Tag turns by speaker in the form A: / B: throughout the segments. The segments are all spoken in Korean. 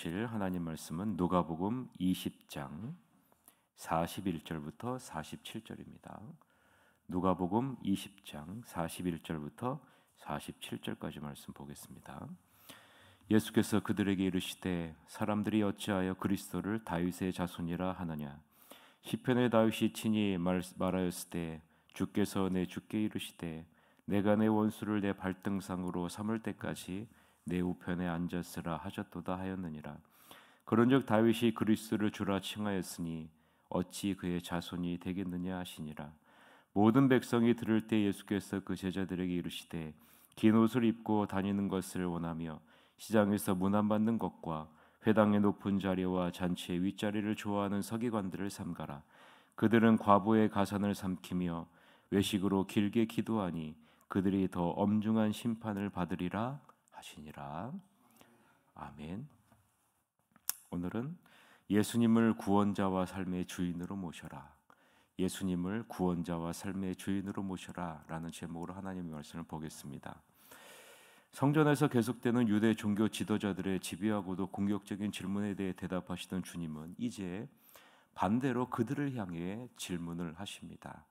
A: 보실 하나님 말씀은 누가복음 20장 41절부터 47절입니다. 누가복음 20장 41절부터 47절까지 말씀 보겠습니다. 예수께서 그들에게 이르시되 사람들이 어찌하여 그리스도를 다윗의 자손이라 하느냐 시편의 다윗이 친히 말하였으되 주께서 내 주께 이르시되 내가 내 원수를 내 발등상으로 삼을 때까지 내 우편에 앉았으라 하셨도다 하였느니라. 그런즉 다윗이 그리스도를 주라 칭하였으니 어찌 그의 자손이 되겠느냐 하시니라. 모든 백성이 들을 때 예수께서 그 제자들에게 이르시되 긴 옷을 입고 다니는 것을 원하며 시장에서 문안받는 것과 회당의 높은 자리와 잔치의 윗자리를 좋아하는 서기관들을 삼가라. 그들은 과부의 가산을 삼키며 외식으로 길게 기도하니 그들이 더 엄중한 심판을 받으리라 하시니라. 아멘. 오늘은 예수님을 구원자와 삶의 주인으로 모셔라. 예수님을 구원자와 삶의 주인으로 모셔라 라는 제목으로 하나님의 말씀을 보겠습니다. 성전에서 계속되는 유대 종교 지도자들의 집요하고도 공격적인 질문에 대해 대답하시던 주님은 이제 반대로 그들을 향해 질문을 하십니다.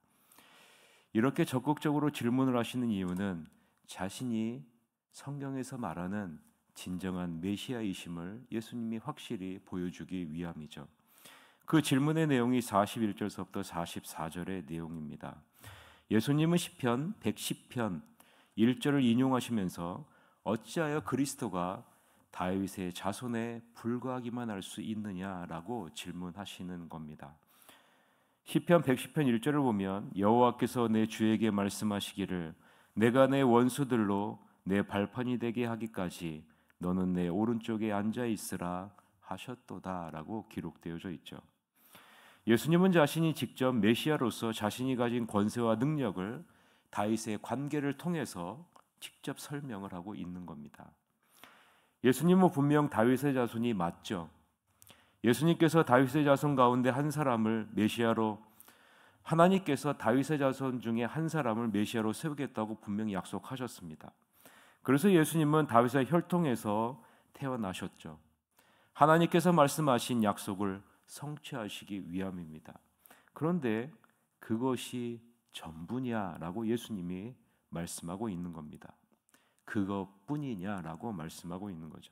A: 이렇게 적극적으로 질문을 하시는 이유는 자신이 성경에서 말하는 진정한 메시아이심을 예수님이 확실히 보여주기 위함이죠. 그 질문의 내용이 41절서부터 44절의 내용입니다. 예수님은 시편 110편 1절을 인용하시면서 어찌하여 그리스도가 다윗의 자손에 불과하기만 할 수 있느냐라고 질문하시는 겁니다. 시편 110편 1절을 보면 여호와께서 내 주에게 말씀하시기를 내가 내 원수들로 내 발판이 되게 하기까지 너는 내 오른쪽에 앉아 있으라 하셨도다라고 기록되어져 있죠. 예수님은 자신이 직접 메시아로서 자신이 가진 권세와 능력을 다윗의 관계를 통해서 직접 설명을 하고 있는 겁니다. 예수님은 분명 다윗의 자손이 맞죠. 예수님께서 다윗의 자손 가운데 한 사람을 메시아로 하나님께서 다윗의 자손 중에 한 사람을 메시아로 세우겠다고 분명히 약속하셨습니다. 그래서 예수님은 다윗의 혈통에서 태어나셨죠. 하나님께서 말씀하신 약속을 성취하시기 위함입니다. 그런데 그것이 전부냐라고 예수님이 말씀하고 있는 겁니다. 그것뿐이냐라고 말씀하고 있는 거죠.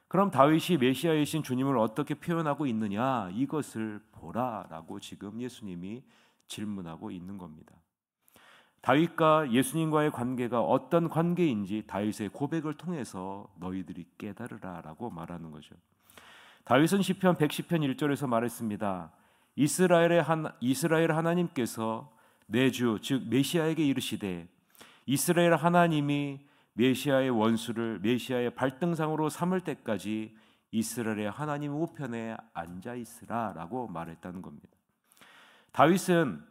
A: 그럼 다윗이 메시아이신 주님을 어떻게 표현하고 있느냐 이것을 보라라고 지금 예수님이 질문하고 있는 겁니다. 다윗과 예수님과의 관계가 어떤 관계인지 다윗의 고백을 통해서 너희들이 깨달으라라고 말하는 거죠. 다윗은 시편 110편 1절에서 말했습니다. 이스라엘 하나님께서 내 주 즉 메시아에게 이르시되 이스라엘 하나님이 메시아의 원수를 메시아의 발등상으로 삼을 때까지 이스라엘의 하나님 우편에 앉아 있으라라고 말했다는 겁니다. 다윗은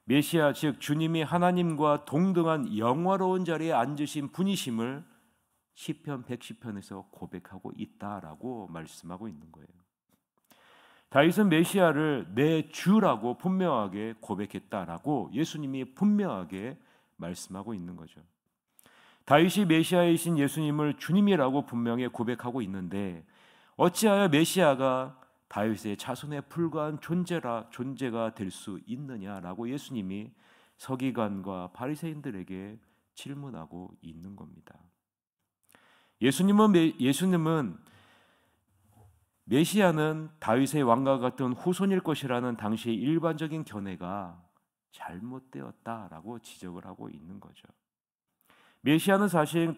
A: 메시아 즉 주님이 하나님과 동등한 영화로운 자리에 앉으신 분이심을 시편 110편에서 고백하고 있다라고 말씀하고 있는 거예요. 다윗은 메시아를 내 주라고 분명하게 고백했다라고 예수님이 분명하게 말씀하고 있는 거죠. 다윗이 메시아이신 예수님을 주님이라고 분명히 고백하고 있는데 어찌하여 메시아가 다윗의 자손에 불과한 존재가 될 수 있느냐라고 예수님이 서기관과 바리새인들에게 질문하고 있는 겁니다. 예수님은 메시아는 다윗의 왕과 같은 후손일 것이라는 당시의 일반적인 견해가 잘못되었다라고 지적을 하고 있는 거죠. 메시아는 사실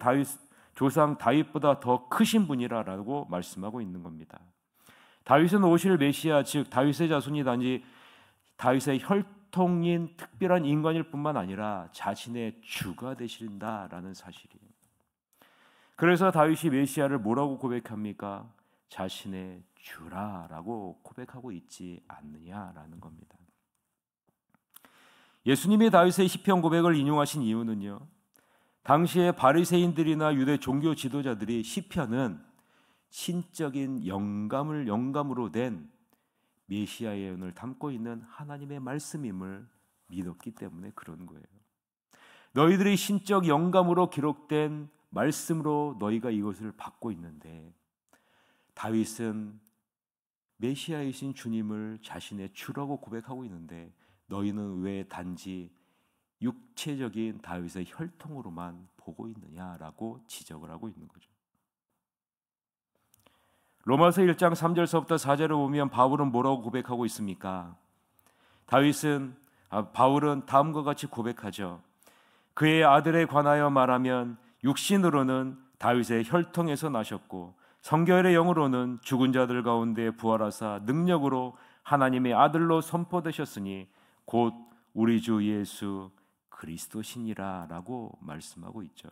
A: 조상 다윗보다 더 크신 분이라고 말씀하고 있는 겁니다. 다윗은 오실 메시아 즉 다윗의 자손이 단지 다윗의 혈통인 특별한 인간일 뿐만 아니라 자신의 주가 되신다라는 사실이에요. 그래서 다윗이 메시아를 뭐라고 고백합니까? 자신의 주라라고 고백하고 있지 않느냐라는 겁니다. 예수님이 다윗의 시편 고백을 인용하신 이유는요. 당시의 바리새인들이나 유대 종교 지도자들이 시편은 신적인 영감으로 된 메시아의 예언을 담고 있는 하나님의 말씀임을 믿었기 때문에 그런 거예요. 너희들이 신적 영감으로 기록된 말씀으로 너희가 이것을 받고 있는데 다윗은 메시아이신 주님을 자신의 주라고 고백하고 있는데 너희는 왜 단지 육체적인 다윗의 혈통으로만 보고 있느냐라고 지적을 하고 있는 거죠. 로마서 1장 3절서부터 4절을 보면 바울은 뭐라고 고백하고 있습니까? 바울은 다음과 같이 고백하죠. 그의 아들에 관하여 말하면 육신으로는 다윗의 혈통에서 나셨고 성결의 영으로는 죽은 자들 가운데 부활하사 능력으로 하나님의 아들로 선포되셨으니 곧 우리 주 예수 그리스도시니라 라고 말씀하고 있죠.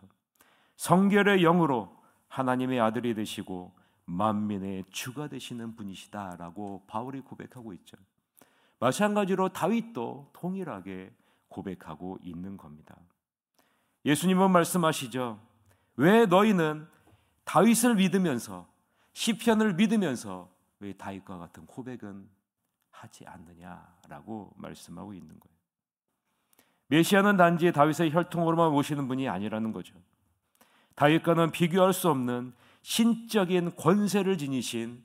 A: 성결의 영으로 하나님의 아들이 되시고 만민의 주가 되시는 분이시다 라고 바울이 고백하고 있죠. 마찬가지로 다윗도 동일하게 고백하고 있는 겁니다. 예수님은 말씀하시죠. 왜 너희는 다윗을 믿으면서 시편을 믿으면서 왜 다윗과 같은 고백은 하지 않느냐라고 말씀하고 있는 거예요. 메시아는 단지 다윗의 혈통으로만 오시는 분이 아니라는 거죠. 다윗과는 비교할 수 없는 신적인 권세를 지니신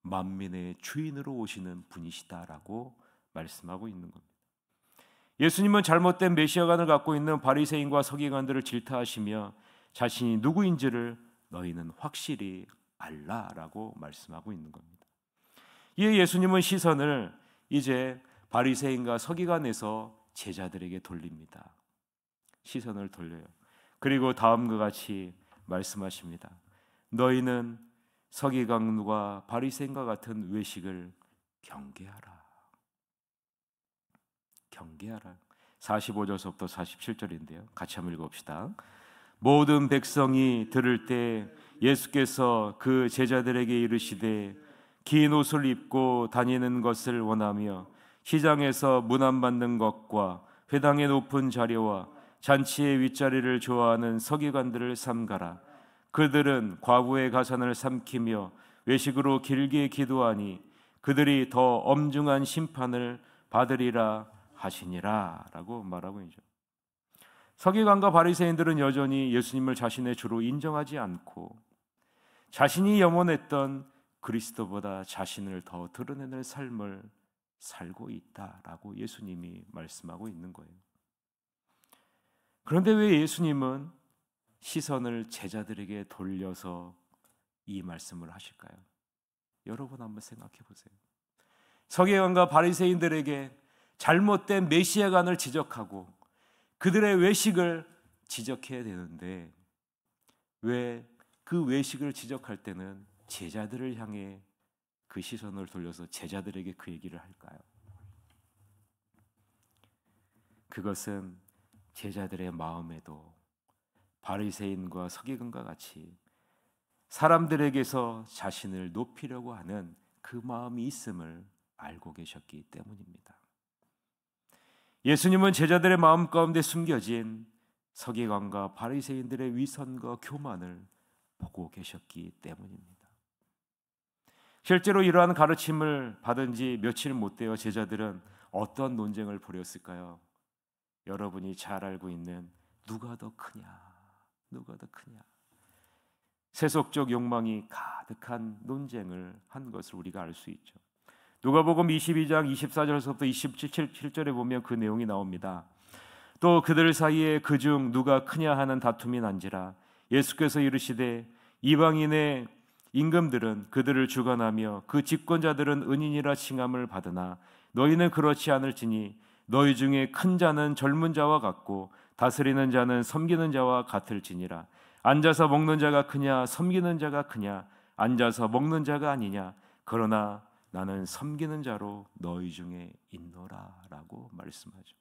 A: 만민의 주인으로 오시는 분이시다라고 말씀하고 있는 겁니다. 예수님은 잘못된 메시아관을 갖고 있는 바리새인과 서기관들을 질타하시며 자신이 누구인지를 너희는 확실히 알라라고 말씀하고 있는 겁니다. 이에 예수님은 시선을 이제 바리새인과 서기관에서 제자들에게 돌립니다. 시선을 돌려요. 그리고 다음과 같이 말씀하십니다. 너희는 서기관과 바리새인과 같은 외식을 경계하라. 경계하라. 45절서부터 47절인데요. 같이 한번 읽어봅시다. 모든 백성이 들을 때 예수께서 그 제자들에게 이르시되 긴 옷을 입고 다니는 것을 원하며 시장에서 문안받는 것과 회당의 높은 자리와 잔치의 윗자리를 좋아하는 서기관들을 삼가라. 그들은 과부의 가산을 삼키며 외식으로 길게 기도하니 그들이 더 엄중한 심판을 받으리라 하시니라 라고 말하고 있죠. 서기관과 바리새인들은 여전히 예수님을 자신의 주로 인정하지 않고 자신이 염원했던 그리스도보다 자신을 더 드러내는 삶을 살고 있다라고 예수님이 말씀하고 있는 거예요. 그런데 왜 예수님은 시선을 제자들에게 돌려서 이 말씀을 하실까요? 여러분 한번 생각해 보세요. 서기관과 바리새인들에게 잘못된 메시아관을 지적하고 그들의 외식을 지적해야 되는데 왜 그 외식을 지적할 때는 제자들을 향해 그 시선을 돌려서 제자들에게 그 얘기를 할까요? 그것은 제자들의 마음에도 바리새인과 서기관과 같이 사람들에게서 자신을 높이려고 하는 그 마음이 있음을 알고 계셨기 때문입니다. 예수님은 제자들의 마음 가운데 숨겨진 서기관과 바리새인들의 위선과 교만을 보고 계셨기 때문입니다. 실제로 이러한 가르침을 받은 지 며칠 못 되어 제자들은 어떤 논쟁을 벌였을까요? 여러분이 잘 알고 있는 누가 더 크냐, 누가 더 크냐, 세속적 욕망이 가득한 논쟁을 한 것을 우리가 알 수 있죠. 누가복음 22장 24절에서부터 27절에 보면 그 내용이 나옵니다. 또 그들 사이에 그중 누가 크냐 하는 다툼이 난지라 예수께서 이르시되 이방인의 임금들은 그들을 주관하며 그 집권자들은 은인이라 칭함을 받으나 너희는 그렇지 않을지니 너희 중에 큰 자는 젊은 자와 같고 다스리는 자는 섬기는 자와 같을지니라. 앉아서 먹는 자가 크냐 섬기는 자가 크냐 앉아서 먹는 자가 아니냐 그러나 나는 섬기는 자로 너희 중에 있노라 라고 말씀하죠.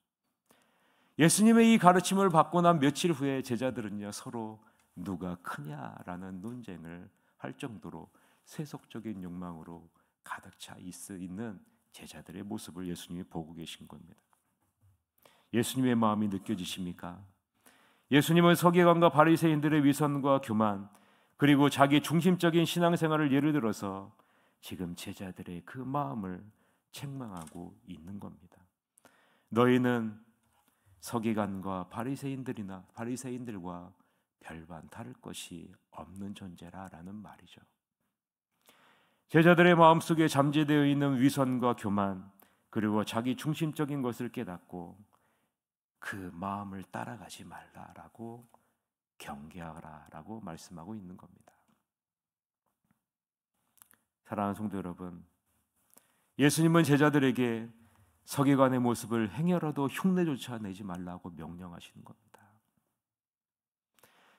A: 예수님의 이 가르침을 받고 난 며칠 후에 제자들은요 서로 누가 크냐라는 논쟁을 할 정도로 세속적인 욕망으로 가득 차 있는 제자들의 모습을 예수님이 보고 계신 겁니다. 예수님의 마음이 느껴지십니까? 예수님은 서기관과 바리새인들의 위선과 교만 그리고 자기 중심적인 신앙생활을 예를 들어서 지금 제자들의 그 마음을 책망하고 있는 겁니다. 너희는 서기관과 바리새인들과 별반 다를 것이 없는 존재라라는 말이죠. 제자들의 마음속에 잠재되어 있는 위선과 교만, 그리고 자기 중심적인 것을 깨닫고 그 마음을 따라가지 말라라고 경계하라라고 말씀하고 있는 겁니다. 사랑하는 성도 여러분, 예수님은 제자들에게 서기관의 모습을 행여라도 흉내조차 내지 말라고 명령하시는 겁니다.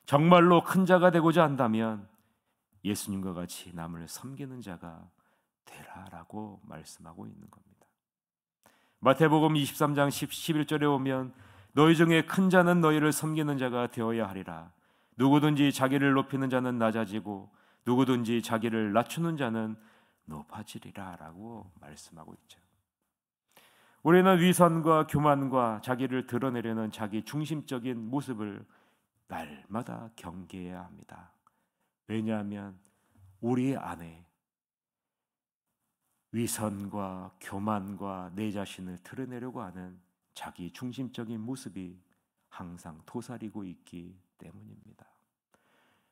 A: 정말로 큰 자가 되고자 한다면 예수님과 같이 남을 섬기는 자가 되라라고 말씀하고 있는 겁니다. 마태복음 23장 11절에 오면 너희 중에 큰 자는 너희를 섬기는 자가 되어야 하리라. 누구든지 자기를 높이는 자는 낮아지고 누구든지 자기를 낮추는 자는 높아지리라 라고 말씀하고 있죠. 우리는 위선과 교만과 자기를 드러내려는 자기 중심적인 모습을 날마다 경계해야 합니다. 왜냐하면 우리 안에 위선과 교만과 내 자신을 드러내려고 하는 자기 중심적인 모습이 항상 도사리고 있기 때문입니다.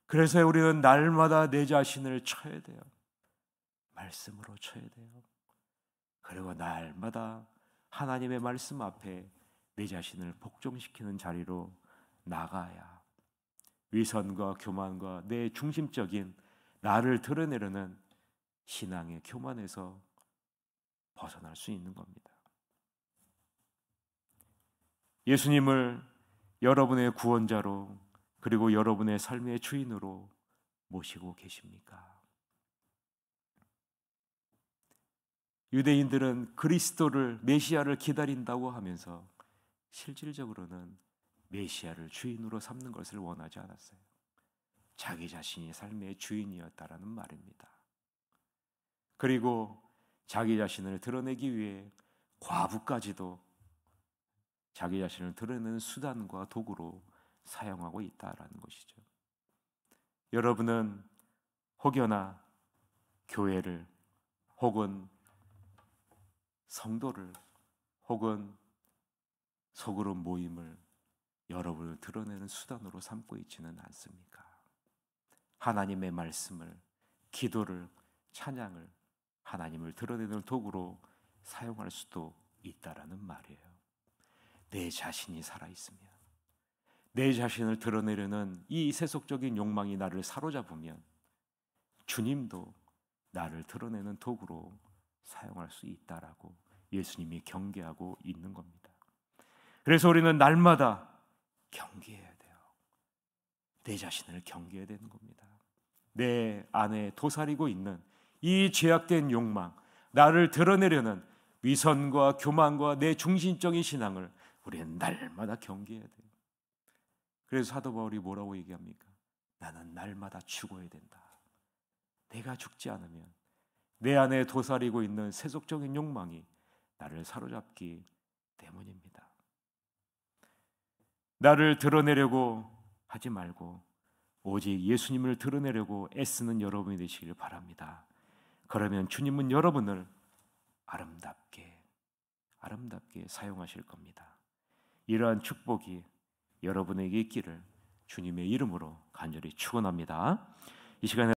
A: 그래서 우리는 날마다 내 자신을 쳐야 돼요. 말씀으로 쳐야 돼요. 그리고 날마다 하나님의 말씀 앞에 내 자신을 복종시키는 자리로 나가야 위선과 교만과 내 중심적인 나를 드러내려는 신앙의 교만에서 벗어날 수 있는 겁니다. 예수님을 여러분의 구원자로 그리고 여러분의 삶의 주인으로 모시고 계십니까? 유대인들은 그리스도를 메시아를 기다린다고 하면서 실질적으로는 메시아를 주인으로 삼는 것을 원하지 않았어요. 자기 자신이 삶의 주인이었다라는 말입니다. 그리고 자기 자신을 드러내기 위해 과부까지도 자기 자신을 드러내는 수단과 도구로 사용하고 있다라는 것이죠. 여러분은 혹여나 교회를 혹은 성도를 혹은 소그룹 모임을 여러분을 드러내는 수단으로 삼고 있지는 않습니까? 하나님의 말씀을, 기도를, 찬양을 하나님을 드러내는 도구로 사용할 수도 있다라는 말이에요. 내 자신이 살아있으면, 내 자신을 드러내려는 이 세속적인 욕망이 나를 사로잡으면 주님도 나를 드러내는 도구로 사용할 수 있다라고 예수님이 경계하고 있는 겁니다. 그래서 우리는 날마다 경계해야 돼요. 내 자신을 경계해야 되는 겁니다. 내 안에 도사리고 있는 이 죄악된 욕망, 나를 드러내려는 위선과 교만과 내 중심적인 신앙을 우리는 날마다 경계해야 돼요. 그래서 사도 바울이 뭐라고 얘기합니까? 나는 날마다 죽어야 된다. 내가 죽지 않으면 내 안에 도사리고 있는 세속적인 욕망이 나를 사로잡기 때문입니다. 나를 드러내려고 하지 말고 오직 예수님을 드러내려고 애쓰는 여러분이 되시길 바랍니다. 그러면 주님은 여러분을 아름답게 사용하실 겁니다. 이러한 축복이 여러분에게 있기를 주님의 이름으로 간절히 축원합니다. 이 시간에